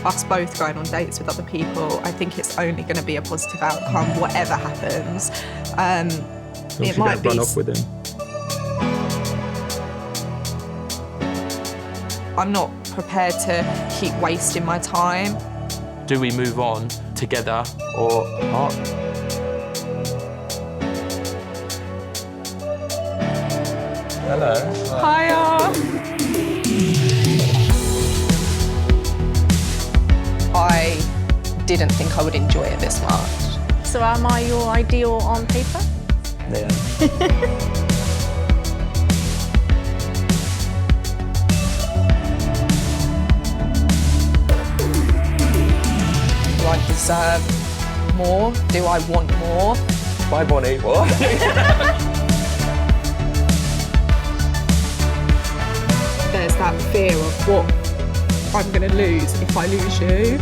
us both going on dates with other people, I think it's only going to be a positive outcome, whatever happens. It might be run off with him. I'm not prepared to keep wasting my time. Do we move on together or apart? Hello. Hiya. I didn't think I would enjoy it this much. So am I your ideal on paper? Yeah. Do I deserve more? Do I want more? Bye, Bonnie. What? There's that fear of what I'm going to lose if I lose you.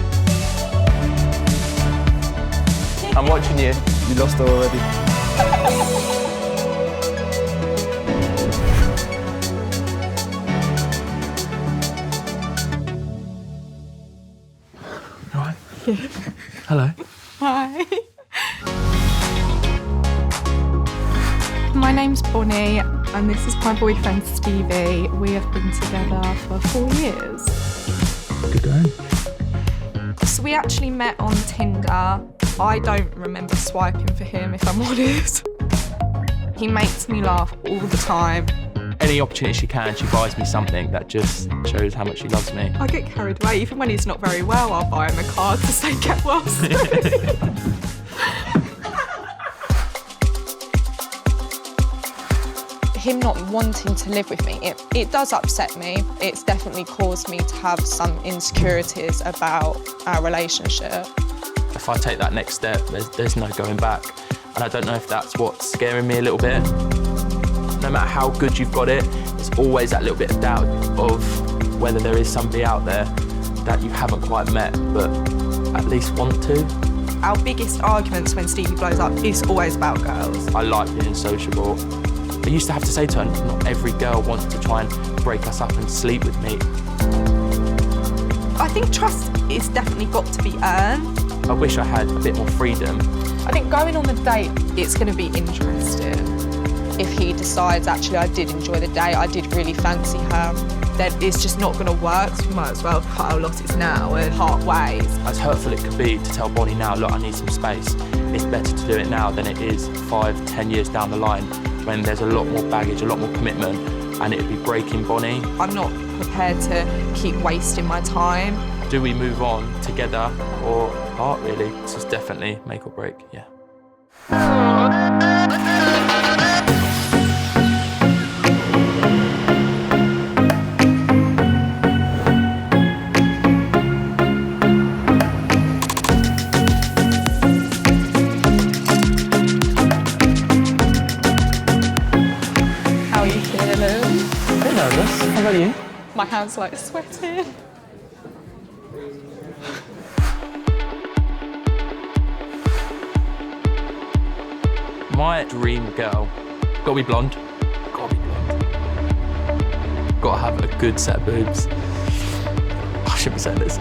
I'm watching you. You lost her already. All right. Yeah. Hello. Hi. My name's Bonnie and this is my boyfriend Stevie. We have been together for 4 years. Good going. So we actually met on Tinder. I don't remember swiping for him, if I'm honest. He makes me laugh all the time. Any opportunity she can, she buys me something that just shows how much she loves me. I get carried away. Even when he's not very well, I'll buy him a card to say get well soon. Him not wanting to live with me, it does upset me. It's definitely caused me to have some insecurities about our relationship. If I take that next step, there's no going back. And I don't know if that's what's scaring me a little bit. No matter how good you've got it, there's always that little bit of doubt of whether there is somebody out there that you haven't quite met, but at least want to. Our biggest arguments when Stevie blows up is always about girls. I like being sociable. I used to have to say to her, not every girl wants to try and break us up and sleep with me. I think trust is definitely got to be earned. I wish I had a bit more freedom. I think going on the date, it's going to be interesting. If he decides, actually, I did enjoy the date, I did really fancy her, then it's just not going to work. So we might as well cut our losses now and part ways. As hurtful it could be to tell Bonnie now, look, I need some space, it's better to do it now than it is 5, 10 years down the line when there's a lot more baggage, a lot more commitment, and it'd be breaking Bonnie. I'm not prepared to keep wasting my time. Do we move on together or apart, really? This is definitely make or break, yeah. How are you feeling? A bit nervous. How about you? My hand's like sweating. My dream girl, gotta be blonde. Gotta be blonde. Gotta have a good set of boobs. I shouldn't be saying this.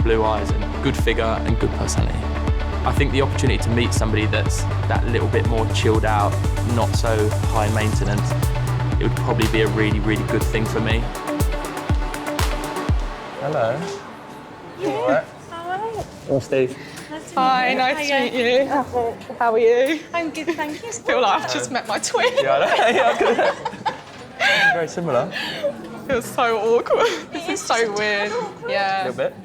Blue eyes and good figure and good personality. I think the opportunity to meet somebody that's that little bit more chilled out, not so high maintenance, it would probably be a really, really good thing for me. Hello. You all right? Hi. I'm Steve. Hi, nice to meet you. How are you? I'm good, thank you. I feel like I've just met my twin. Yeah, I know. Yeah, I could. Very similar. It feels so awkward. This is so weird. A Yeah. little bit.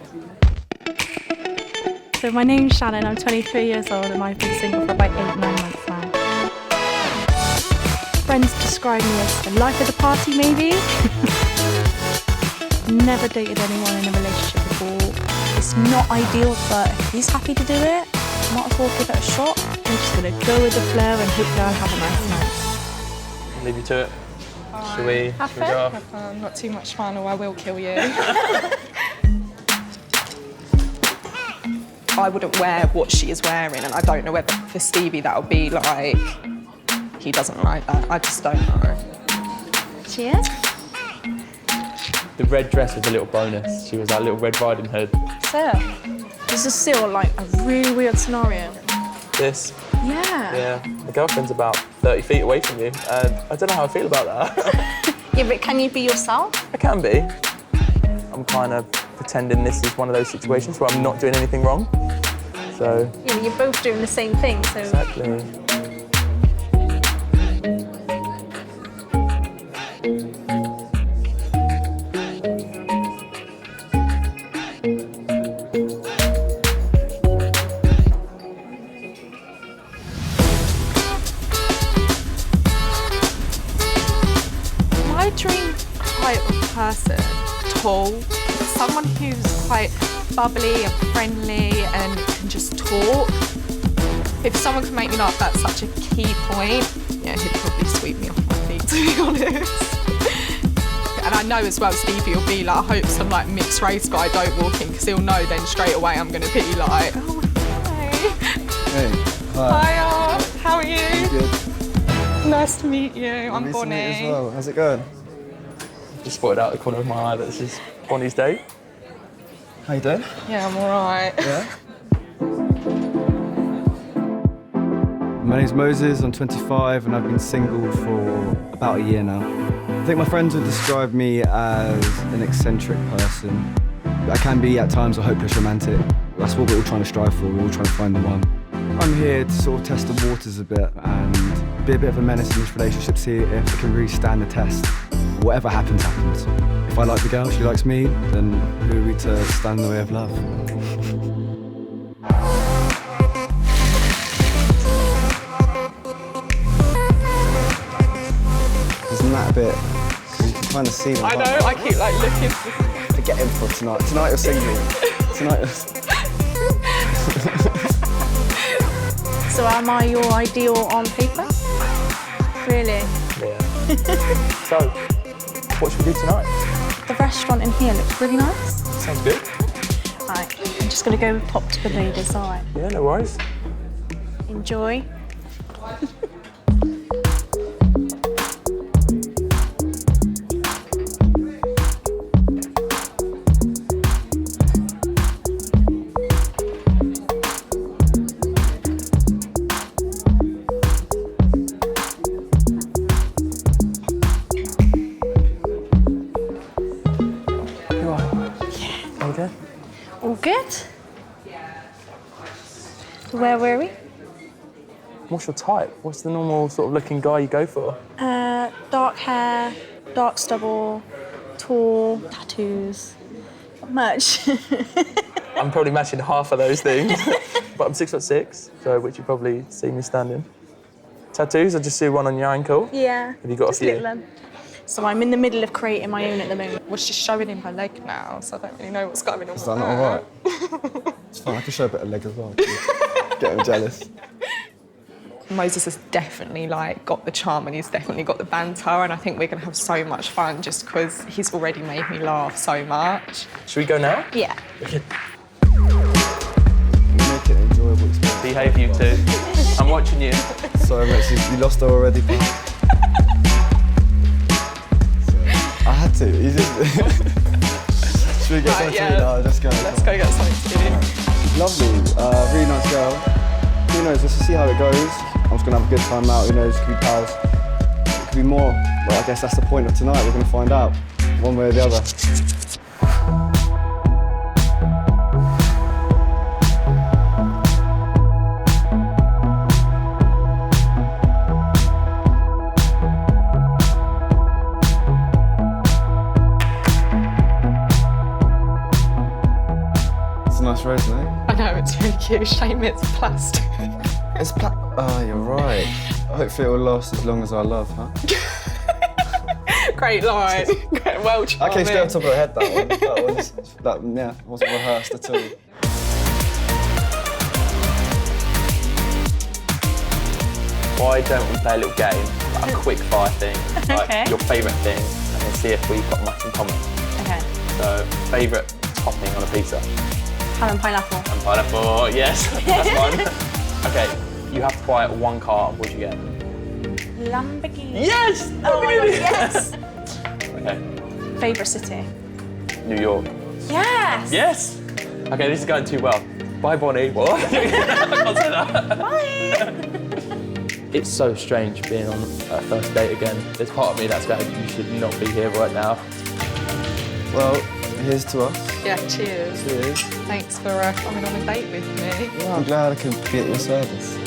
So my name's Shannon, I'm 23 years old and I've been single for about 8-9 months now. Friends describe me as the life of the party, maybe. Never dated anyone in a relationship before. It's not ideal, but if he's happy to do it, might as well give it a shot. I'm just gonna go with the flow and hope that I'll have a nice night. I'll leave you to it. Should we go off? Not too much fun or I will kill you. I wouldn't wear what she is wearing and I don't know whether for Stevie that'll be like, he doesn't like that. I just don't know. Cheers. The red dress was a little bonus. She was our little Red Riding Hood. So, this is still like a really weird scenario. This, Yeah. yeah, my girlfriend's about 30 feet away from you, and I don't know how I feel about that. Yeah, but can you be yourself? I can be. I'm kind of pretending this is one of those situations where I'm not doing anything wrong. So. Yeah, you're both doing the same thing, so. Exactly. My dream type of person, tall, someone who's quite bubbly and friendly and can just talk. If someone can make me laugh, that's such a key point. Yeah, he'd probably sweep me off my feet, to be honest. And I know as well Stevie will be like, I hope some like mixed race guy don't walk in, because he'll know then straight away I'm gonna be like, oh, hi. Hey, hi. Hiya, how are you? Good. Nice to meet you, I'm Nice to meet you as Bonnie. well. How's it going? Just spotted out the corner of my eye that this is Bonnie's date. How you doing? Yeah, I'm all right. Yeah. My name's Moses, I'm 25 and I've been single for about a year now. I think my friends would describe me as an eccentric person. I can be at times a hopeless romantic. That's what we're all trying to strive for, we're all trying to find the one. I'm here to sort of test the waters a bit and be a bit of a menace in this relationship, see if it can really stand the test. Whatever happens, happens. If I like the girl, she likes me, then who are we to stand in the way of love? Isn't that a bit? Because you can kind of see them. I know, I keep like looking. Forget him for tonight. Tonight you're singing. Tonight you're... So am I your ideal on paper? Really? Yeah. So, what should we do tonight? The restaurant in here looks really nice. Sounds good. Right, I'm just gonna go pop to the ladies, all right? Yeah, no worries. Enjoy. Okay. All good? Where were we? What's your type? What's the normal sort of looking guy you go for? Dark hair, dark stubble, tall, tattoos. Not much. I'm probably matching half of those things, but I'm 6'6", so which you probably see me standing. Tattoos? I just see one on your ankle. Yeah. Have you got just a few? little one. So I'm in the middle of creating my own at the moment. Well, she's showing him her leg now, so I don't really know what's going on. Is that not all right? It's fine, I can show a bit of leg as well. Get him jealous. Moses has definitely like got the charm and he's definitely got the banter, and I think we're gonna have so much fun just because he's already made me laugh so much. Should we go now? Yeah. Okay. Make it an enjoyable experience. Behave, you two. I'm watching you. Sorry, mate, you lost her already. I had to. You just... Should we get something to eat now? Let's go. Let's go get something to eat. Lovely, really nice girl. Who knows, let's just see how it goes. I'm just gonna have a good time out, who knows, it could be pals. It could be more. Well, I guess that's the point of tonight, we're gonna find out, one way or the other. It's a nice rose, mate. I know, it's really cute. Shame it's plastic. It's oh, you're right. Hopefully it will last as long as I love, huh? Great line. Well charming. I came straight on top of her head, that yeah, wasn't rehearsed at all. Why don't we play a little game, like a quick fire thing, like Okay. your favourite thing, and then see if we've got much in common. Okay. So, favourite topping on a pizza? Ham and pineapple. And pineapple, yes, that's one. Okay, you have to buy one car, what do you get? Lamborghini. Yes! Oh my God, yes! Okay. Favourite city? New York. Yes! Yes! Okay, this is going too well. Bye, Bonnie. What? I can't say that. Bye! It's so strange being on a first date again. There's part of me that's going, you should not be here right now. Well, here's to us. Yeah, cheers. Cheers. Thanks for coming on a date with me. Well, I'm glad I can be at your service.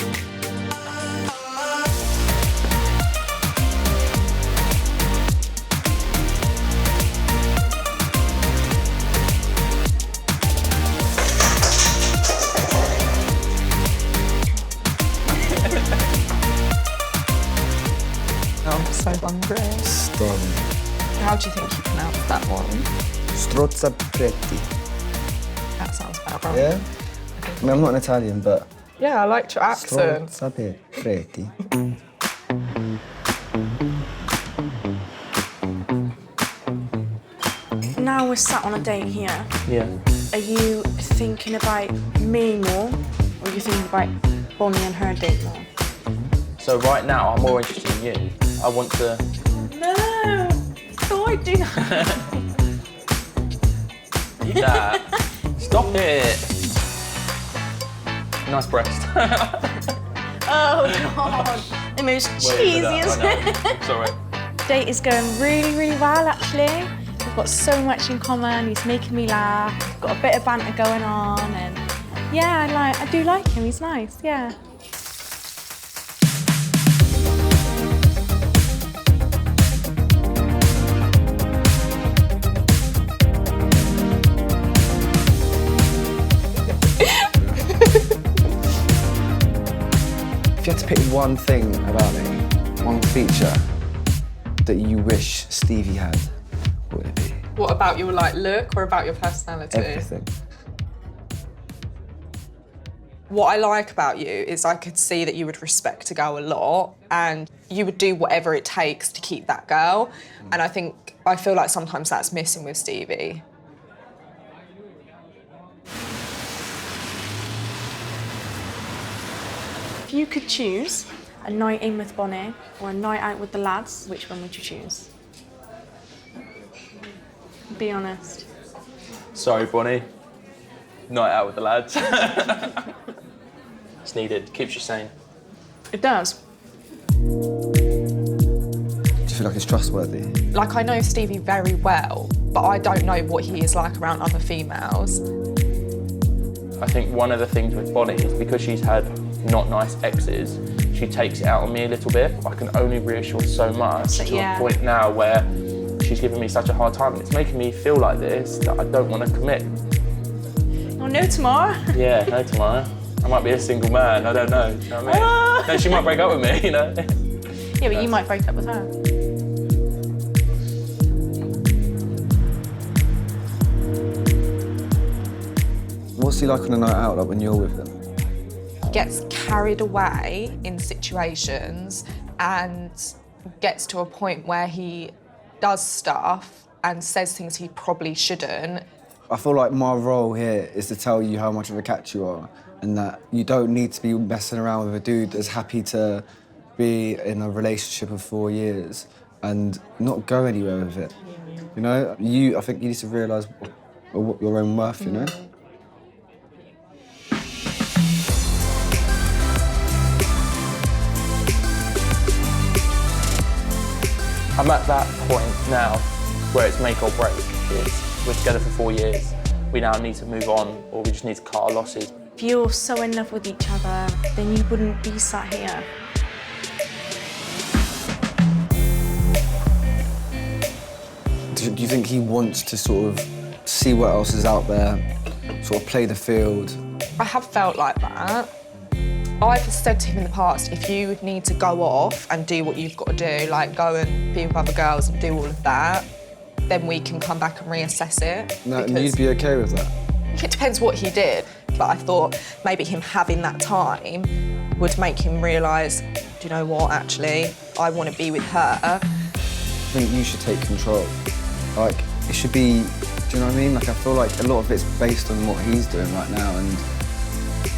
I'm so hungry. Strong. How do you think you pronounce that one? Strozzapreti. That sounds about right. Yeah? I mean, I'm not an Italian, but... Yeah, I liked your accent. Strozzapreti. Now we're sat on a date here. Yeah. Are you thinking about me more, or are you thinking about Bonnie and her date more? So right now, I'm more interested in you. I want to... No! Don't do that. Eat that. Stop it. Nice breast. Oh, God. The most cheesiest. I know. Sorry. Date is going really, really well, actually. We've got so much in common. He's making me laugh. We've got a bit of banter going on, and yeah, I do like him. He's nice, yeah. If you had to pick one thing about me, one feature that you wish Stevie had, what would it be? What about your look or about your personality? Everything. What I like about you is I could see that you would respect a girl a lot and you would do whatever it takes to keep that girl. And I feel like sometimes that's missing with Stevie. If you could choose a night in with Bonnie or a night out with the lads, which one would you choose? Be honest. Sorry, Bonnie. Night out with the lads. It's needed. Keeps you sane. It does. Do you feel like it's trustworthy? Like, I know Stevie very well, but I don't know what he is like around other females. I think one of the things with Bonnie is because she's had not nice exes, she takes it out on me a little bit. I can only reassure so much So, to yeah. a point now where she's giving me such a hard time and it's making me feel like this that I don't want to commit. Oh, no tomorrow. Yeah, no tomorrow. I might be a single man, I don't know. You know what I mean? No, she might break up with me, you know? Yeah, but you might break up with her. What's he like on a night out, like when you're with them? He gets carried away in situations and gets to a point where he does stuff and says things he probably shouldn't. I feel like my role here is to tell you how much of a catch you are and that you don't need to be messing around with a dude that's happy to be in a relationship of 4 years and not go anywhere with it. You know, I think you need to realise your own worth, you know? I'm at that point now where it's make or break. We're together for 4 years. We now need to move on or we just need to cut our losses. If you're so in love with each other, then you wouldn't be sat here. Do you think he wants to sort of see what else is out there, sort of play the field? I have felt like that. I've said to him in the past, if you need to go off and do what you've got to do, like go and be with other girls and do all of that, then we can come back and reassess it. No, because you'd be okay with that? it depends what he did. But I thought maybe him having that time would make him realise, do you know what, actually, I want to be with her. I think you should take control. Like, it should be, do you know what I mean? Like, I feel like a lot of it's based on what he's doing right now, and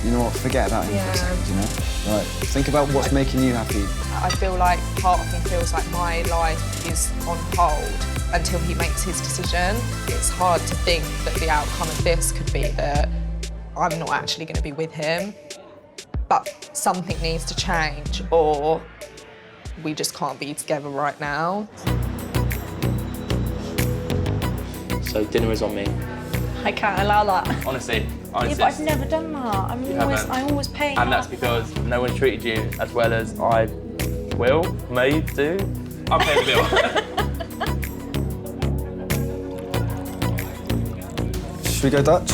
you know what, forget about him for a second, you know? Like, think about what's making you happy. I feel like part of me feels like my life is on hold until he makes his decision. It's hard to think that the outcome of this could be that I'm not actually going to be with him, but something needs to change or we just can't be together right now. So dinner is on me. I can't allow that. Honestly, I Yeah, insist. but I've never done that. I always pay. And that's because no one treated you as well as I may do. I'm paying the bill. Should we go Dutch?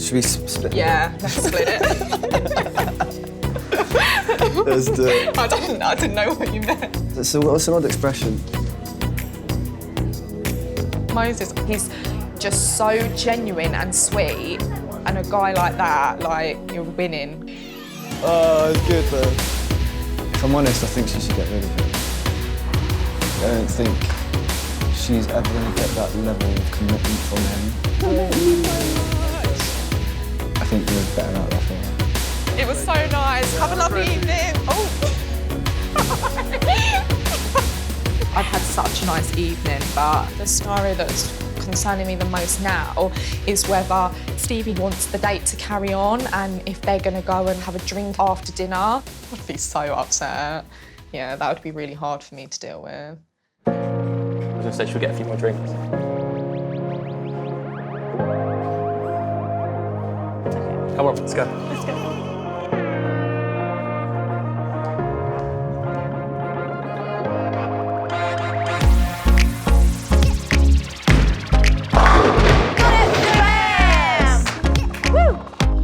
Should we split? Yeah, let's split it. Let's do it. I didn't know what you meant. So what's an odd expression? Moses, he's just so genuine and sweet, and a guy like that, like, you're winning. Oh, it's good though. If I'm honest, I think she should get rid of it. I don't think she's ever going to get that level of commitment from him. I think you're better out there for her. It was so nice. Have a lovely evening. Oh. I've had such a nice evening, but the scenario that's concerning me the most now is whether Stevie wants the date to carry on and if they're going to go and have a drink after dinner. I'd be so upset. Yeah, that would be really hard for me to deal with. I was going to say, should we get a few more drinks? Come on, let's go. Let's go.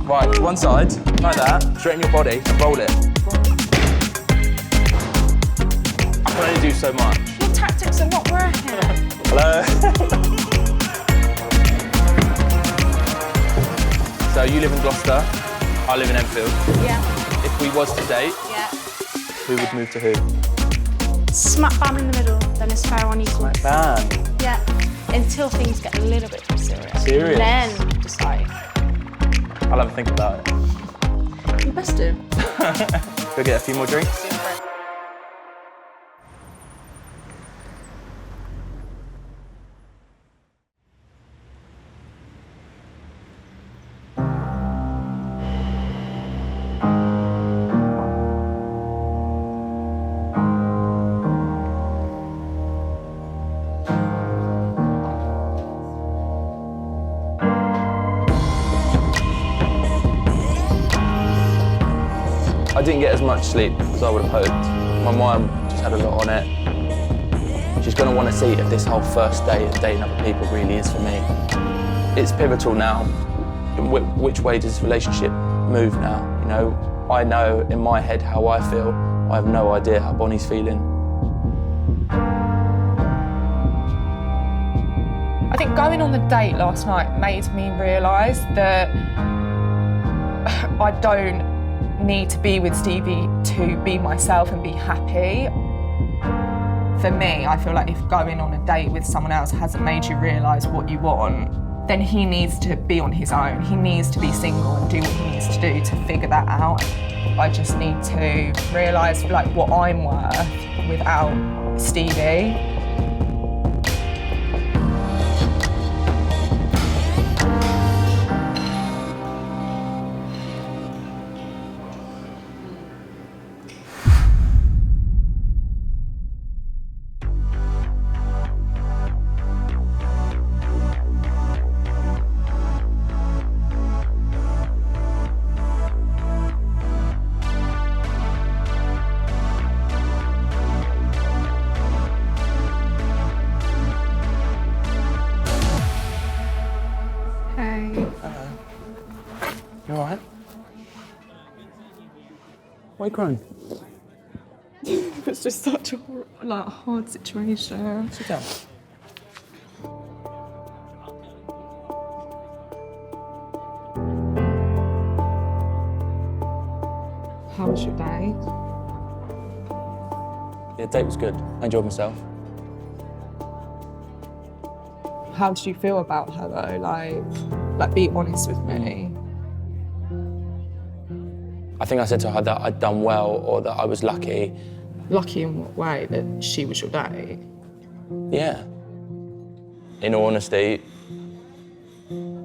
Right, to one side, like that, straighten your body and roll it. I can only do so much. Your tactics are not working. Hello? So you live in Gloucester, I live in Enfield. Yeah. If we was to date, Yeah. who would move to who? Smack bam in the middle, then it's fair on equal. Bam. Yeah. Until things get a little bit more serious. Serious? Then decide. I'll have a think about it. You best do. Go get a few more drinks. I didn't get as much sleep as I would have hoped. My mind just had a lot on it. She's going to want to see if this whole first day of dating other people really is for me. It's pivotal now. In which way does this relationship move now? You know, I know in my head how I feel. I have no idea how Bonnie's feeling. I think going on the date last night made me realise that I don't need to be with Stevie to be myself and be happy. For me, I feel like if going on a date with someone else hasn't made you realise what you want, then he needs to be on his own. He needs to be single and do what he needs to do to figure that out. I just need to realise like what I'm worth without Stevie. You all right? Why are you crying? It's just such a hard situation. Sit down. How was your day? Yeah, the date was good. I enjoyed myself. How did you feel about her though? Like be honest with me. I think I said to her that I'd done well or that I was lucky. Lucky in what way? That she was your date? Yeah. In all honesty,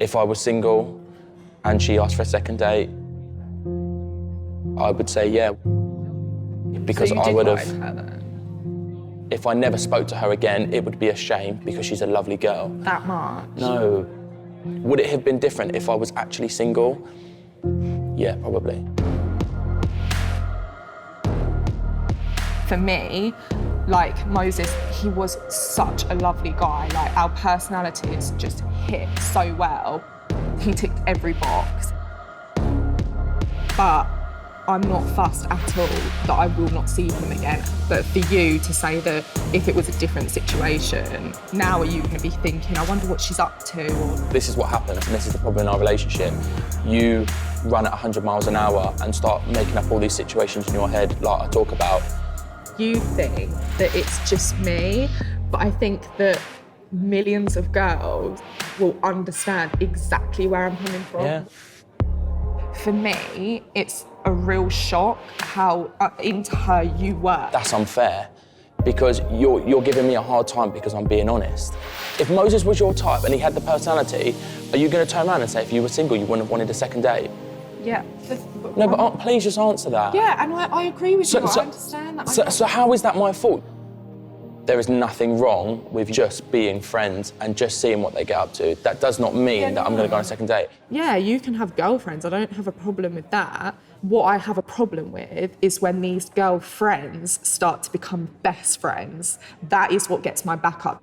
if I was single and she asked for a second date, I would say yeah. Because so you I did would like have. her then? If I never spoke to her again, it would be a shame because she's a lovely girl. That much? No. Would it have been different if I was actually single? Yeah, probably. For me, like Moses, he was such a lovely guy. Like our personalities just hit so well. He ticked every box. But I'm not fussed at all that I will not see him again. But for you to say that if it was a different situation, now are you going to be thinking, I wonder what she's up to? Or... This is what happens, and this is the problem in our relationship. You run at 100 miles an hour and start making up all these situations in your head like I talk about. You think that it's just me, but I think that millions of girls will understand exactly where I'm coming from. Yeah. For me, it's a real shock how into her you were. That's unfair because you're giving me a hard time because I'm being honest. If Moses was your type and he had the personality, are you going to turn around and say if you were single you wouldn't have wanted a second date? Yeah. No, but please just answer that. Yeah, and I agree with you. I understand that. So how is that my fault? There is nothing wrong with just being friends and just seeing what they get up to. That does not mean that I'm going to go on a second date. Yeah, you can have girlfriends. I don't have a problem with that. What I have a problem with is when these girlfriends start to become best friends. That is what gets my back up.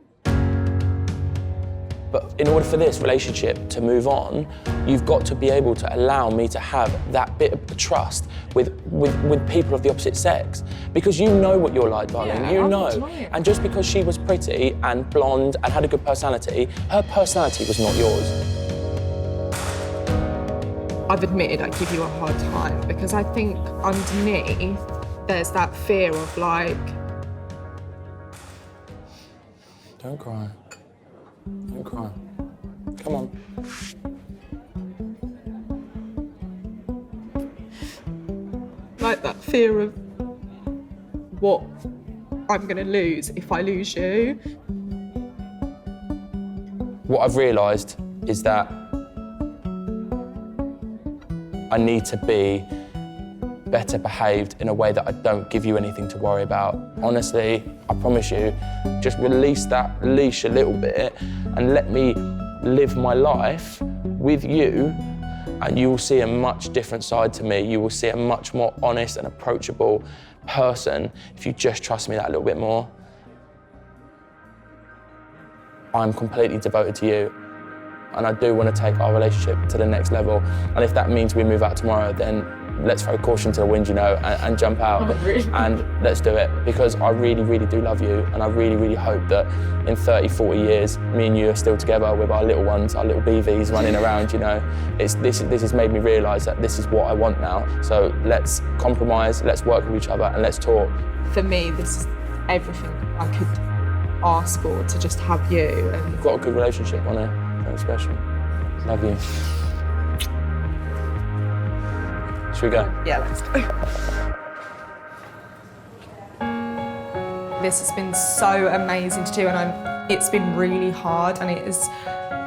But in order for this relationship to move on, you've got to be able to allow me to have that bit of trust with people of the opposite sex. Because you know what you're like, darling, Yeah, you I'm know. not denying. And just because she was pretty and blonde and had a good personality, her personality was not yours. I've admitted I give you a hard time because I think underneath there's that fear of like... Don't cry. Don't cry. Come on. Like that fear of what I'm gonna lose if I lose you. What I've realised is that I need to be better behaved in a way that I don't give you anything to worry about. Honestly, I promise you, just release that leash a little bit and let me live my life with you, and you will see a much different side to me. You will see a much more honest and approachable person if you just trust me that a little bit more. I'm completely devoted to you, and I do want to take our relationship to the next level. And if that means we move out tomorrow, then let's throw caution to the wind, you know, and jump out. Oh, really? And let's do it, because I really, really do love you, and I really, really hope that in 30, 40 years, me and you are still together with our little ones, our little BVs running around, you know. This has made me realise that this is what I want now. So let's compromise, let's work with each other, and let's talk. For me, this is everything I could ask for, to just have you. And We've got a good relationship on it, very special. Love you. Should we go? yeah, let's go. This has been so amazing to do, and it's been really hard, and it has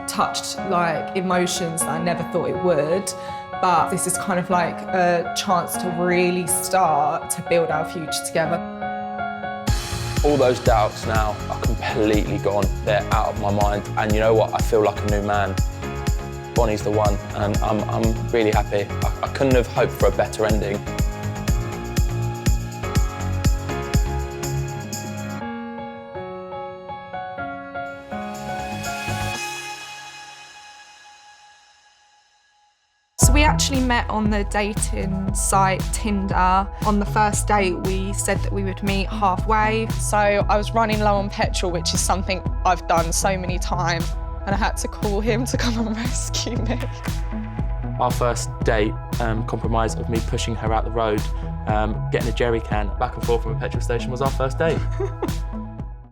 touched like emotions that I never thought it would. But this is kind of like a chance to really start to build our future together. All those doubts now are completely gone. They're out of my mind. And you know what? I feel like a new man. Bonnie's the one, and I'm really happy. I couldn't have hoped for a better ending. So we actually met on the dating site Tinder. On the first date, we said that we would meet halfway. So I was running low on petrol, which is something I've done so many times, and I had to call him to come and rescue me. Our first date compromised of me pushing her out the road, getting a jerry can back and forth from a petrol station was our first date.